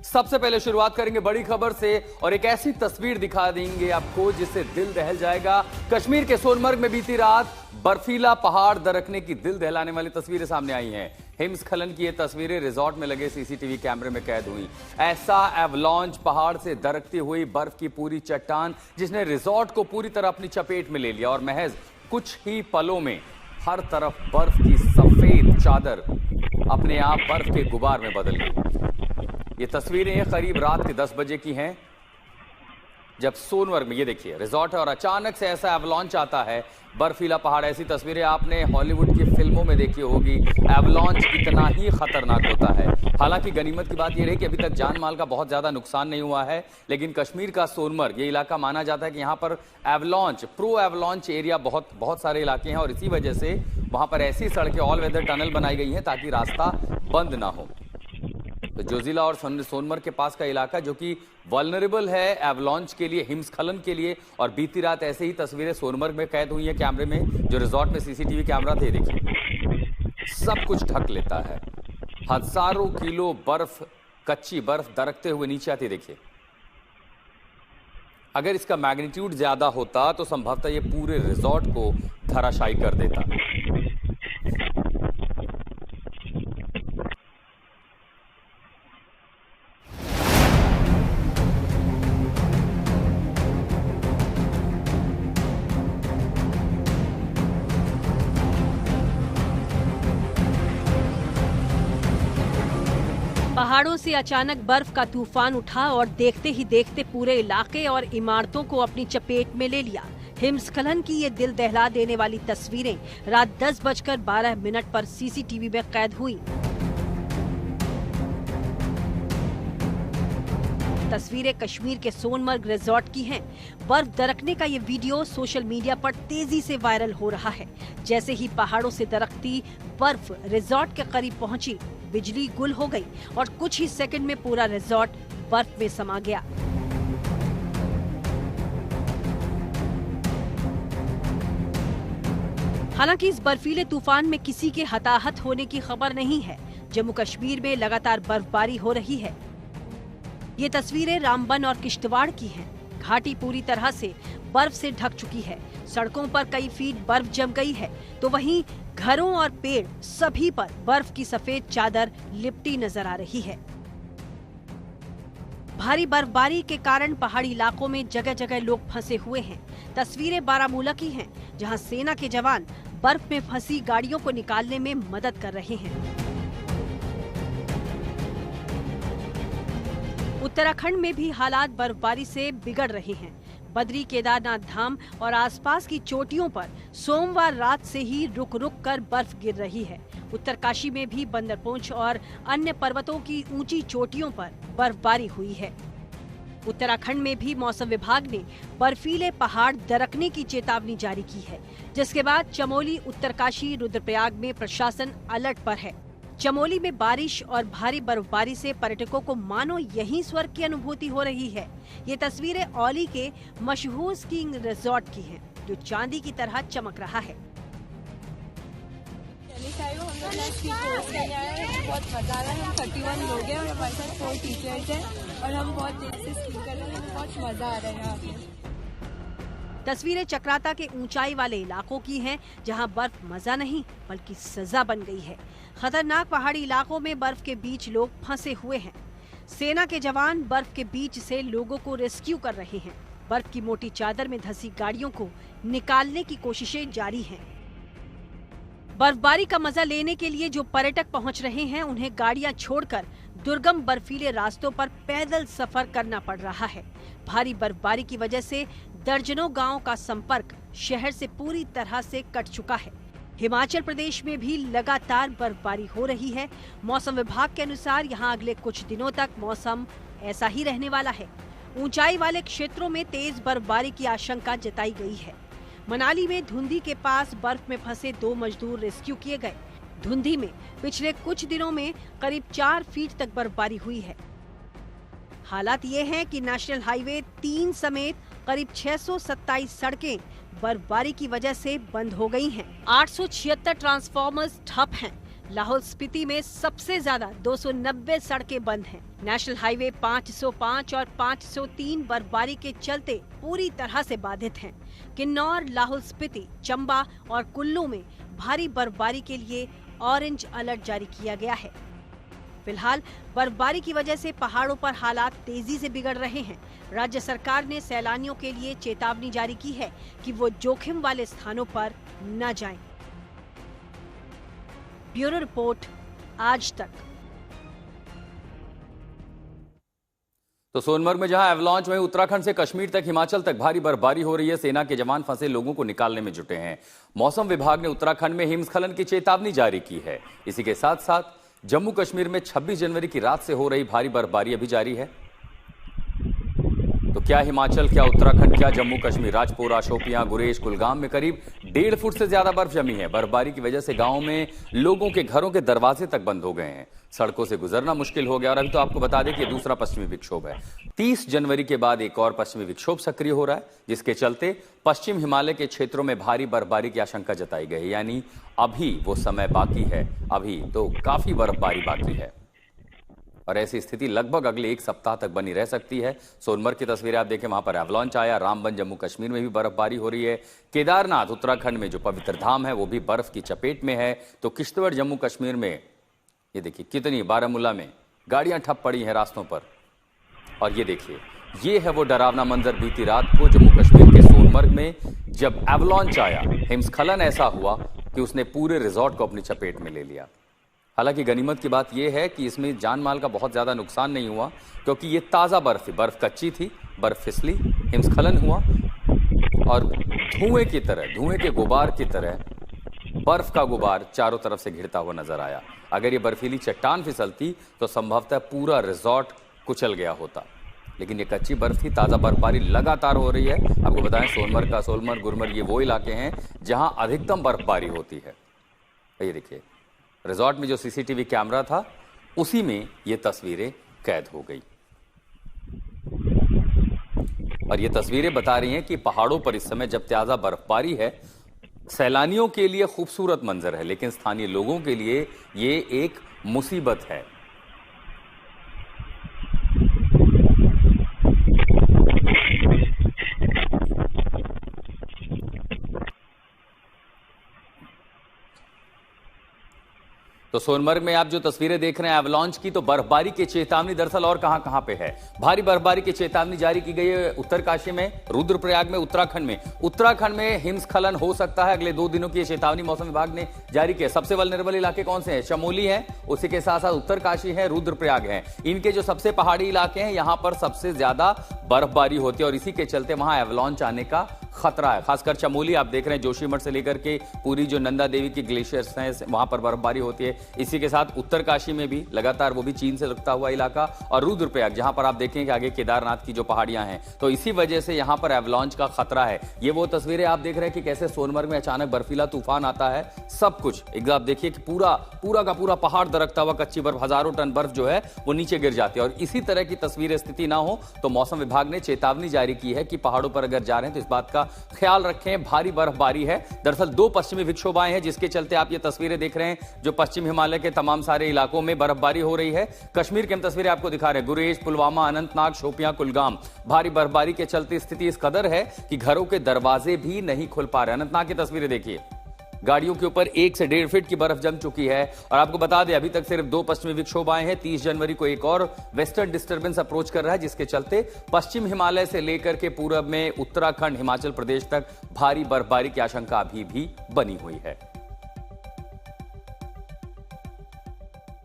सबसे पहले शुरुआत करेंगे बड़ी खबर से और एक ऐसी तस्वीर दिखा देंगे आपको जिससे दिल दहल जाएगा। कश्मीर के सोनमर्ग में बीती रात बर्फीला पहाड़ दरकने की दिल दहलाने वाली तस्वीरें सामने आई हैं। हिमस्खलन की ये तस्वीरें रिजॉर्ट में लगे सीसीटीवी कैमरे में कैद हुई। ऐसा एवलॉन्च पहाड़ से दरकती हुई बर्फ की पूरी चट्टान जिसने रिजॉर्ट को पूरी तरह अपनी चपेट में ले लिया और महज कुछ ही पलों में हर तरफ बर्फ की सफेद चादर अपने आप बर्फ के गुबार में बदल गई। ये तस्वीरें करीब रात के 10 बजे की हैं जब सोनमर्ग में, ये देखिए रिजॉर्ट है और अचानक से ऐसा एवलॉन्च आता है, बर्फीला पहाड़। ऐसी तस्वीरें आपने हॉलीवुड की फिल्मों में देखी होगी। एवलॉन्च इतना ही खतरनाक होता है। हालांकि गनीमत की बात यह रही कि अभी तक जान माल का बहुत ज्यादा नुकसान नहीं हुआ है, लेकिन कश्मीर का सोनमर्ग ये इलाका माना जाता है कि यहाँ पर एवलॉन्च, प्रो एवलॉन्च एरिया बहुत सारे इलाके हैं और इसी वजह से वहां पर ऐसी सड़कें, ऑल वेदर टनल बनाई गई हैं ताकि रास्ता बंद ना हो। तो जोजिला और सोनमर्ग के पास का इलाका जो कि वल्नरेबल है एवलॉन्च के लिए, हिमस्खलन के लिए, और बीती रात ऐसे ही तस्वीरें सोनमर्ग में कैद हुई हैं कैमरे में। जो रिजॉर्ट में सीसीटीवी कैमरा थे, देखिए सब कुछ ढक लेता है। हजारों किलो बर्फ, कच्ची बर्फ दरकते हुए नीचे आती, देखिए। अगर इसका मैग्नीट्यूड ज्यादा होता तो संभवतः ये पूरे रिजॉर्ट को धराशायी कर देता। पहाड़ों से अचानक बर्फ का तूफान उठा और देखते ही देखते पूरे इलाके और इमारतों को अपनी चपेट में ले लिया। हिमस्खलन की ये दिल दहला देने वाली तस्वीरें रात 10:12 पर सीसीटीवी में कैद हुई। तस्वीरें कश्मीर के सोनमर्ग रिजॉर्ट की हैं। बर्फ दरकने का ये वीडियो सोशल मीडिया पर तेजी से वायरल हो रहा है। जैसे ही पहाड़ों से दरकती बर्फ रिजॉर्ट के करीब पहुंची, बिजली गुल हो गई और कुछ ही सेकंड में पूरा रिजॉर्ट बर्फ में समा गया। हालांकि इस बर्फीले तूफान में किसी के हताहत होने की खबर नहीं है। जम्मू कश्मीर में लगातार बर्फबारी हो रही है। ये तस्वीरें रामबन और किश्तवाड़ की हैं। घाटी पूरी तरह से बर्फ से ढक चुकी है। सड़कों पर कई फीट बर्फ जम गई है, तो वहीं घरों और पेड़ सभी पर बर्फ की सफेद चादर लिपटी नजर आ रही है। भारी बर्फबारी के कारण पहाड़ी इलाकों में जगह जगह लोग फंसे हुए हैं। तस्वीरें बारामूला की हैं, जहां सेना के जवान बर्फ में फंसी गाड़ियों को निकालने में मदद कर रहे हैं। उत्तराखंड में भी हालात बर्फबारी से बिगड़ रहे हैं। बद्री केदारनाथ धाम और आसपास की चोटियों पर सोमवार रात से ही रुक रुक कर बर्फ गिर रही है। उत्तरकाशी में भी बंदरपूंछ और अन्य पर्वतों की ऊंची चोटियों पर बर्फबारी हुई है। उत्तराखंड में भी मौसम विभाग ने बर्फीले पहाड़ दरकने की चेतावनी जारी की है, जिसके बाद चमोली, उत्तरकाशी, रुद्रप्रयाग में प्रशासन अलर्ट पर है। चमोली में बारिश और भारी बर्फबारी से पर्यटकों को मानो यहीं स्वर्ग की अनुभूति हो रही है। ये तस्वीरें औली के मशहूर स्कीइंग रिजॉर्ट की हैं, जो चांदी की तरह चमक रहा है। बहुत मजा आ रहा है। हम 31 लोग हैं और हमारे साथ 4 टीचर्स हैं और हम बहुत देर से स्की कर रहे हैं। बहुत मजा आ रहा है यहाँ पे। तस्वीरें चक्राता के ऊंचाई वाले इलाकों की हैं, जहां बर्फ मजा नहीं बल्कि सजा बन गई है। खतरनाक पहाड़ी इलाकों में बर्फ के बीच लोग फंसे हुए हैं। सेना के जवान बर्फ के बीच से लोगों को रेस्क्यू कर रहे हैं। बर्फ की मोटी चादर में धंसी गाड़ियों को निकालने की कोशिशें जारी हैं। बर्फबारी का मजा लेने के लिए जो पर्यटक पहुंच रहे हैं, उन्हें गाड़ियां छोड़कर दुर्गम बर्फीले रास्तों पर पैदल सफर करना पड़ रहा है। भारी बर्फबारी की वजह से दर्जनों गांवों का संपर्क शहर से पूरी तरह से कट चुका है। हिमाचल प्रदेश में भी लगातार बर्फबारी हो रही है। मौसम विभाग के अनुसार यहाँ अगले कुछ दिनों तक मौसम ऐसा ही रहने वाला है। ऊंचाई वाले क्षेत्रों में तेज बर्फबारी की आशंका जताई गई है। मनाली में धुंधी के पास बर्फ में फंसे 2 मजदूर रेस्क्यू किए गए। धुंधी में पिछले कुछ दिनों में करीब 4 फीट तक बर्फबारी हुई है। हालात ये हैं कि नेशनल हाईवे 3 समेत करीब 627 सड़कें बर्फबारी की वजह से बंद हो गई हैं। 876 ट्रांसफार्मर्स ठप हैं। लाहौल स्पीति में सबसे ज्यादा 290 सड़कें बंद हैं। नेशनल हाईवे 505 और 503 बर्फबारी के चलते पूरी तरह से बाधित हैं। किन्नौर, लाहौल स्पीति, चंबा और कुल्लू में भारी बर्फबारी के लिए ऑरेंज अलर्ट जारी किया गया है। फिलहाल बर्फबारी की वजह से पहाड़ों पर हालात तेजी से बिगड़ रहे हैं। राज्य सरकार ने सैलानियों के लिए चेतावनी जारी की है कि वो जोखिम वाले स्थानों पर न जाएं। ब्यूरो रिपोर्ट, आज तक। तो सोनमर्ग में जहां एवलांच में उत्तराखंड से कश्मीर तक, हिमाचल तक भारी बर्फबारी हो रही है। सेना के जवान फंसे लोगों को निकालने में जुटे हैं। मौसम विभाग ने उत्तराखंड में हिमस्खलन की चेतावनी जारी की है। इसी के साथ साथ जम्मू कश्मीर में 26 जनवरी की रात से हो रही भारी बर्फबारी अभी जारी है। तो क्या हिमाचल, क्या उत्तराखंड, क्या जम्मू कश्मीर, राजपुरा, शोपियां, गुरेज, कुलगाम में करीब 1.5 फुट से ज्यादा बर्फ जमी है। बर्फबारी की वजह से गांव में लोगों के घरों के दरवाजे तक बंद हो गए हैं। सड़कों से गुजरना मुश्किल हो गया। और अभी तो आपको बता दें कि दूसरा पश्चिमी विक्षोभ है। 30 जनवरी के बाद एक और पश्चिमी विक्षोभ सक्रिय हो रहा है, जिसके चलते पश्चिम हिमालय के क्षेत्रों में भारी बर्फबारी की आशंका जताई गई है। यानी अभी वो समय बाकी है, अभी तो काफी बर्फबारी बाकी है और ऐसी स्थिति लगभग अगले 1 सप्ताह तक बनी रह सकती है। सोनमर्ग की तस्वीरें आप देखें, वहां पर एवलांच आया। रामबन जम्मू कश्मीर में भी बर्फबारी हो रही है। केदारनाथ उत्तराखंड में जो पवित्र धाम है वो भी बर्फ की चपेट में है। तो किश्तवाड़ जम्मू कश्मीर में ये देखिए कितनी, बारामूला में गाड़ियां ठप पड़ी हैं रास्तों पर। और ये देखिए, ये है वो डरावना मंजर बीती रात को जम्मू कश्मीर के सोनमर्ग में, जब एवलांच आया। हिमस्खलन ऐसा हुआ कि उसने पूरे रिजॉर्ट को अपनी चपेट में ले लिया। हालांकि गनीमत की बात यह है कि इसमें जान माल का बहुत ज्यादा नुकसान नहीं हुआ, क्योंकि ये ताजा बर्फ थी, बर्फ कच्ची थी, बर्फ फिसली, हिमस्खलन हुआ और धुएं की तरह, धुएं के गुबार की तरह बर्फ का गुबार चारों तरफ से घिरता हुआ नजर आया। अगर ये बर्फीली चट्टान फिसलती तो संभवतः पूरा रिजॉर्ट कुचल गया होता, लेकिन ये कच्ची बर्फ थी। ताजा बर्फबारी लगातार हो रही है। आपको बताएं, सोनमर्ग, गुलमर्ग, ये वो इलाके हैं जहां अधिकतम बर्फबारी होती है। ये देखिए, रिजॉर्ट में जो सीसीटीवी कैमरा था उसी में ये तस्वीरें कैद हो गई। और ये तस्वीरें बता रही हैं कि पहाड़ों पर इस समय जब ताजा बर्फबारी है, सैलानियों के लिए खूबसूरत मंजर है, लेकिन स्थानीय लोगों के लिए ये एक मुसीबत है। तो सोनमर्ग में आप जो तस्वीरें देख रहे हैं एवलांच की, तो बर्फबारी की चेतावनी दरअसल और कहां पे है। भारी बर्फबारी की चेतावनी जारी की गई है उत्तरकाशी में, रुद्रप्रयाग में, उत्तराखंड में हिमस्खलन हो सकता है। अगले 2 दिनों की चेतावनी मौसम विभाग ने जारी की है। सबसे वल्नरेबल इलाके कौन से हैं? चमोली है, उसी के साथ साथ उत्तरकाशी है, रुद्रप्रयाग है। इनके जो सबसे पहाड़ी इलाके हैं, यहां पर सबसे ज्यादा बर्फबारी होती है और इसी के चलते वहां एवलांच आने का खतरा है। खासकर चमोली आप देख रहे हैं, जोशीमठ से लेकर के पूरी जो नंदा देवी की ग्लेशियर्स हैं, वहां पर बर्फबारी होती है। इसी के साथ उत्तरकाशी में भी लगातार, वो भी चीन से लगता हुआ इलाका, और रुद्रप्रयाग जहां पर आप देखें कि आगे केदारनाथ की जो पहाड़ियां हैं, तो इसी वजह से यहां पर एवलांच का खतरा है। ये वो तस्वीरें आप देख रहे हैं कि कैसे सोनमर्ग में अचानक बर्फीला तूफान आता है। सब कुछ एक आप देखिए कि पूरा का पूरा पहाड़ दरकता हुआ, कच्ची बर्फ, हजारों टन बर्फ जो है वो नीचे गिर जाती है। और इसी तरह की तस्वीर स्थिति ना हो तो मौसम विभाग ने चेतावनी जारी की है कि पहाड़ों पर अगर जा रहे हैं तो इस बात का ख्याल रखें, भारी बर्फबारी है। दरअसल 2 पश्चिमी विक्षोभ आए हैं, जिसके चलते आप ये तस्वीरें देख रहे हैं जो पश्चिम हिमालय के तमाम सारे इलाकों में बर्फबारी हो रही है। कश्मीर की हम तस्वीरें आपको दिखा रहे हैं, गुरेज, पुलवामा, अनंतनाग, शोपियां, कुलगाम। भारी बर्फबारी के चलते स्थिति इस कदर है कि घरों के दरवाजे भी नहीं खुल पा रहे। अनंतनाग की तस्वीरें देखिए, गाड़ियों के ऊपर 1 से 1.5 फीट की बर्फ जम चुकी है। और आपको बता दें, अभी तक सिर्फ 2 पश्चिमी विक्षोभ आए हैं। 30 जनवरी को एक और वेस्टर्न डिस्टर्बेंस अप्रोच कर रहा है, जिसके चलते पश्चिम हिमालय से लेकर के पूरब में उत्तराखंड, हिमाचल प्रदेश तक भारी बर्फबारी की आशंका अभी भी बनी हुई है।